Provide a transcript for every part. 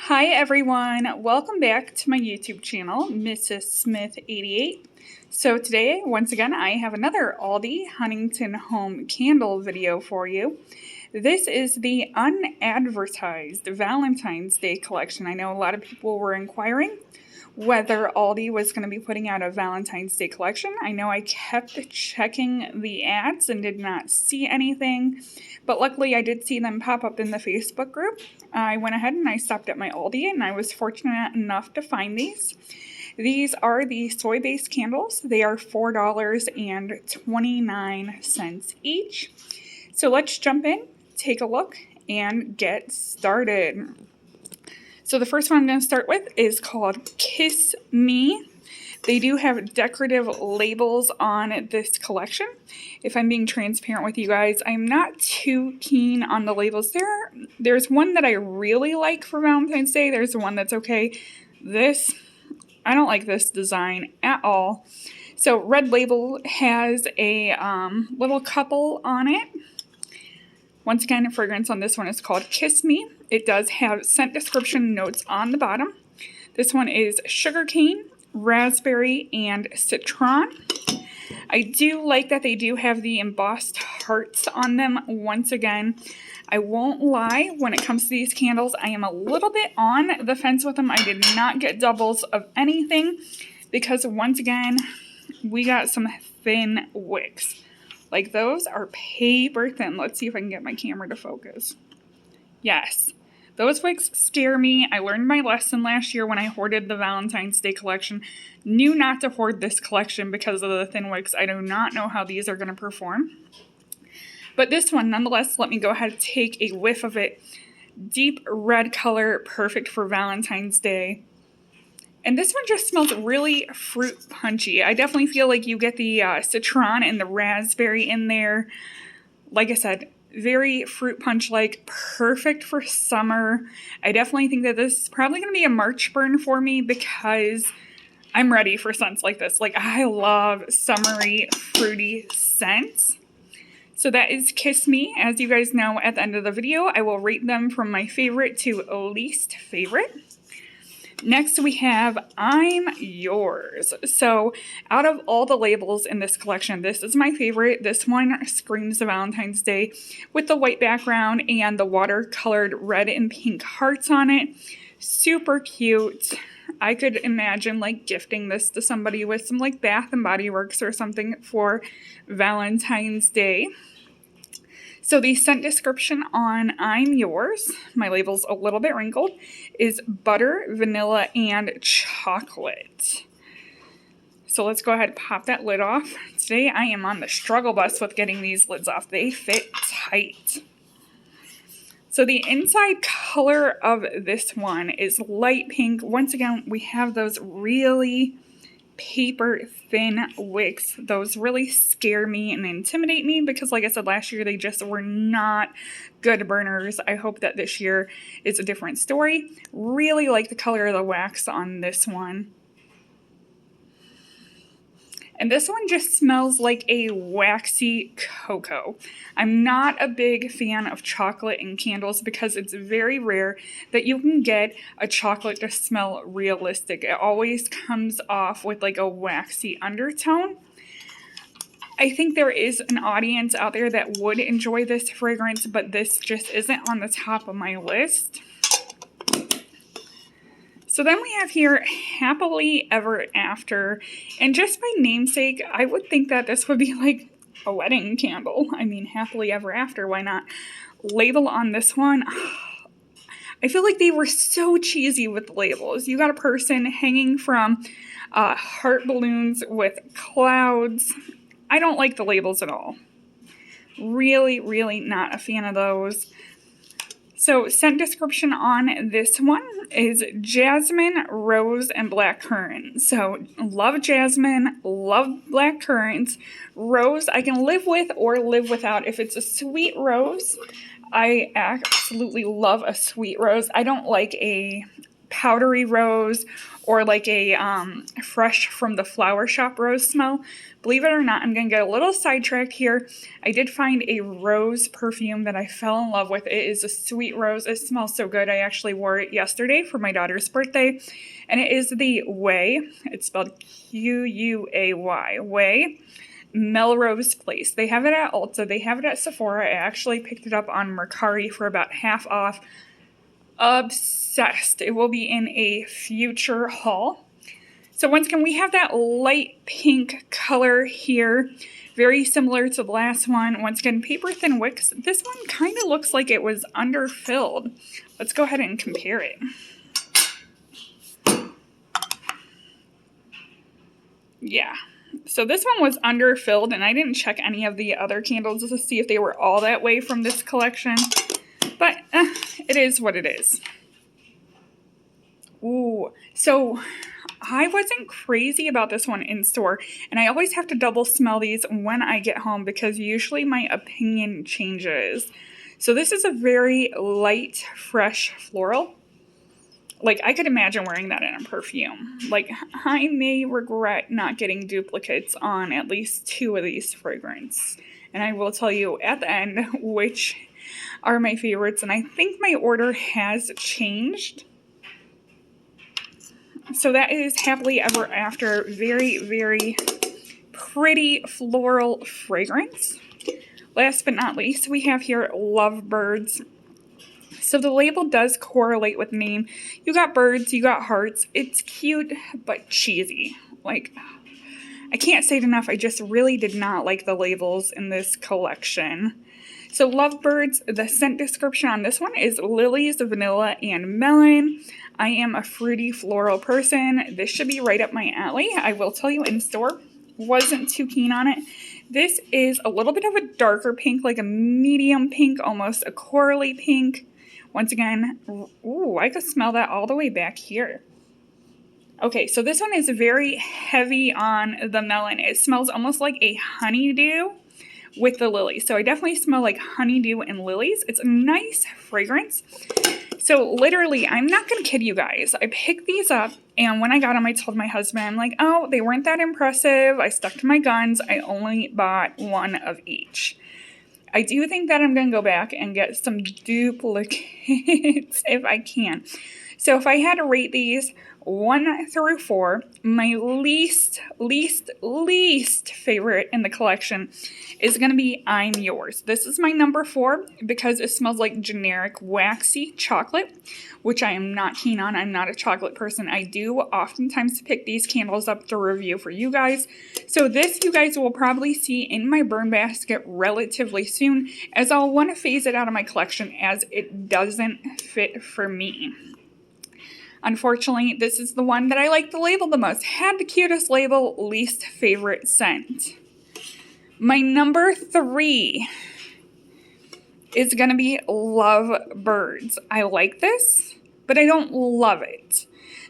Hi everyone, welcome back to my YouTube channel, Mrs. Smith 88. So today, once again, I have another Aldi Huntington home candle video for you. This is the unadvertised Valentine's Day collection. I know a lot of people were inquiring whether Aldi was going to be putting out a Valentine's Day collection. I know I kept checking the ads and did not see anything, but luckily I did see them pop up in the Facebook group. I went ahead and I stopped at my Aldi and I was fortunate enough to find these. These are the soy-based candles. They are $4.29 each. So let's jump in, take a look, and get started. So the first one I'm going to start with is called Kiss Me. They do have decorative labels on this collection. If I'm being transparent with you guys, I'm not too keen on the labels. There's one that I really like for Valentine's Day. There's one that's okay. I don't like this design at all. So red label has a little couple on it. Once again, the fragrance on this one is called Kiss Me. It does have scent description notes on the bottom. This one is sugarcane, raspberry, and citron. I do like that they do have the embossed hearts on them. Once again, I won't lie, when it comes to these candles, I am a little bit on the fence with them. I did not get doubles of anything because once again, we got some thin wicks. Like those are paper thin. Let's see if I can get my camera to focus. Yes, those wicks scare me. I learned my lesson last year when I hoarded the Valentine's Day collection. Knew not to hoard this collection because of the thin wicks. I do not know how these are going to perform. But this one, nonetheless, let me go ahead and take a whiff of it. Deep red color, perfect for Valentine's Day. And this one just smells really fruit punchy. I definitely feel like you get the citron and the raspberry in there. Like I said, very fruit punch-like, perfect for summer. I definitely think that this is probably going to be a March burn for me because I'm ready for scents like this. Like, I love summery, fruity scents. So that is Kiss Me. As you guys know, at the end of the video, I will rate them from my favorite to least favorite. Next, we have I'm Yours. So out of all the labels in this collection, this is my favorite. This one screams Valentine's Day with the white background and the watercolored red and pink hearts on it. Super cute. I could imagine like gifting this to somebody with some like Bath and Body Works or something for Valentine's Day. So the scent description on I'm Yours, my label's a little bit wrinkled, is butter, vanilla, and chocolate. So let's go ahead and pop that lid off. Today I am on the struggle bus with getting these lids off. They fit tight. So the inside color of this one is light pink. Once again, we have those really paper thin wicks. Those really scare me and intimidate me because like I said last year, they just were not good burners. I hope that this year is a different story. Really like the color of the wax on this one. And this one just smells like a waxy cocoa. I'm not a big fan of chocolate in candles because it's very rare that you can get a chocolate to smell realistic. It always comes off with like a waxy undertone. I think there is an audience out there that would enjoy this fragrance, but this just isn't on the top of my list. So then we have here Happily Ever After, and just by namesake, I would think that this would be like a wedding candle. I mean, Happily Ever After, why not? Label on this one, I feel like they were so cheesy with the labels. You got a person hanging from heart balloons with clouds. I don't like the labels at all. Really, really not a fan of those. So scent description on this one is jasmine, rose, and black currant. So love jasmine, love black currant. Rose I can live with or live without. If it's a sweet rose, I absolutely love a sweet rose. I don't like a powdery rose or like a fresh from the flower shop rose smell. Believe it or not, I'm going to get a little sidetracked here. I did find a rose perfume that I fell in love with. It is a sweet rose. It smells so good. I actually wore it yesterday for my daughter's birthday. And it is the Way. It's spelled Q-U-A-Y. Way. Melrose Place. They have it at Ulta. They have it at Sephora. I actually picked it up on Mercari for about half off. Obsessed. It will be in a future haul. So once again, we have that light pink color here. Very similar to the last one. Once again, paper thin wicks. This one kind of looks like it was underfilled. Let's go ahead and compare it. Yeah. So this one was underfilled, and I didn't check any of the other candles to see if they were all that way from this collection. But it is what it is. Ooh, so I wasn't crazy about this one in store, and I always have to double smell these when I get home because usually my opinion changes. So this is a very light, fresh floral. Like, I could imagine wearing that in a perfume. Like, I may regret not getting duplicates on at least 2 of these fragrances. And I will tell you at the end which are my favorites. And I think my order has changed. So that is Happily Ever After. Very, very pretty floral fragrance. Last but not least, we have here Lovebirds. So the label does correlate with name. You got birds, you got hearts. It's cute, but cheesy. Like, I can't say it enough. I just really did not like the labels in this collection. So Lovebirds, the scent description on this one is lilies, vanilla, and melon. I am a fruity floral person. This should be right up my alley. I will tell you, in store, wasn't too keen on it. This is a little bit of a darker pink, like a medium pink, almost a corally pink. Once again, ooh, I could smell that all the way back here. Okay, so this one is very heavy on the melon. It smells almost like a honeydew with the lilies. So I definitely smell like honeydew and lilies. It's a nice fragrance. So literally, I'm not going to kid you guys. I picked these up, and when I got them, I told my husband, I'm like, oh, they weren't that impressive. I stuck to my guns. I only bought 1 of each. I do think that I'm going to go back and get some duplicates if I can. So if I had to rate these 1 through 4, my least favorite in the collection is going to be I'm Yours. This is my number 4 because it smells like generic waxy chocolate, which I am not keen on. I'm not a chocolate person. I do oftentimes pick these candles up to review for you guys. So this you guys will probably see in my burn basket relatively soon, as I'll want to phase it out of my collection as it doesn't fit for me. Unfortunately, this is the one that I like the label the most. Had the cutest label, least favorite scent. My number 3 is going to be Lovebirds. I like this, but I don't love it.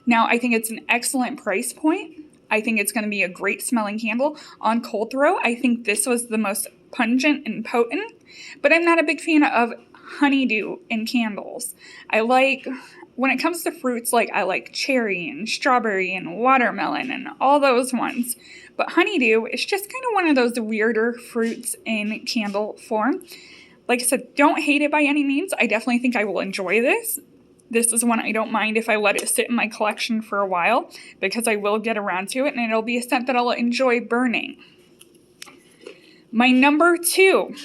Now, I think it's an excellent price point. I think it's going to be a great smelling candle. On cold throw, I think this was the most pungent and potent, but I'm not a big fan of honeydew in candles. When it comes to fruits, like I like cherry and strawberry and watermelon and all those ones. But honeydew is just kind of one of those weirder fruits in candle form. Like I said, don't hate it by any means. I definitely think I will enjoy this. This is one I don't mind if I let it sit in my collection for a while, because I will get around to it and it'll be a scent that I'll enjoy burning. My number 2.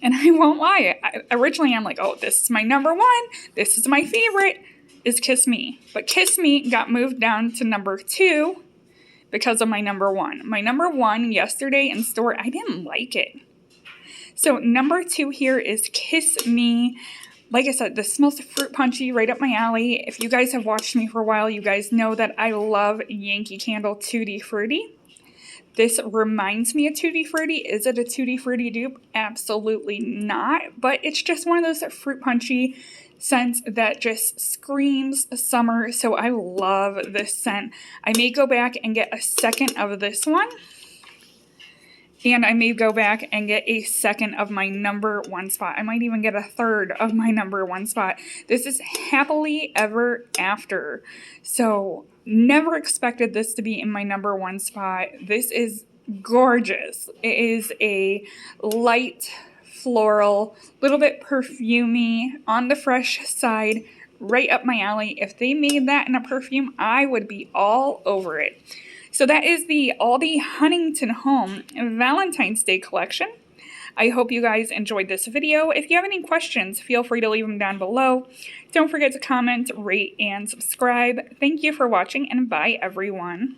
And I won't lie, originally I'm like, oh, this is my number 1, this is my favorite, is Kiss Me. But Kiss Me got moved down to number 2 because of my number 1. My number 1 yesterday in store, I didn't like it. So number 2 here is Kiss Me. Like I said, this smells fruit punchy, right up my alley. If you guys have watched me for a while, you guys know that I love Yankee Candle Tutti Frutti. This reminds me of Tutti Frutti. Is it a Tutti Frutti dupe? Absolutely not. But it's just one of those fruit punchy scents that just screams summer. So I love this scent. I may go back and get a second of this one. And I may go back and get a second of my number one spot. I might even get a third of my number one spot. This is happily ever after. So never expected this to be in my number one spot. This is gorgeous. It is a light floral, little bit perfumey, on the fresh side, right up my alley. If they made that in a perfume, I would be all over it. So that is the Aldi Huntington Home Valentine's Day collection. I hope you guys enjoyed this video. If you have any questions, feel free to leave them down below. Don't forget to comment, rate, and subscribe. Thank you for watching, and bye everyone.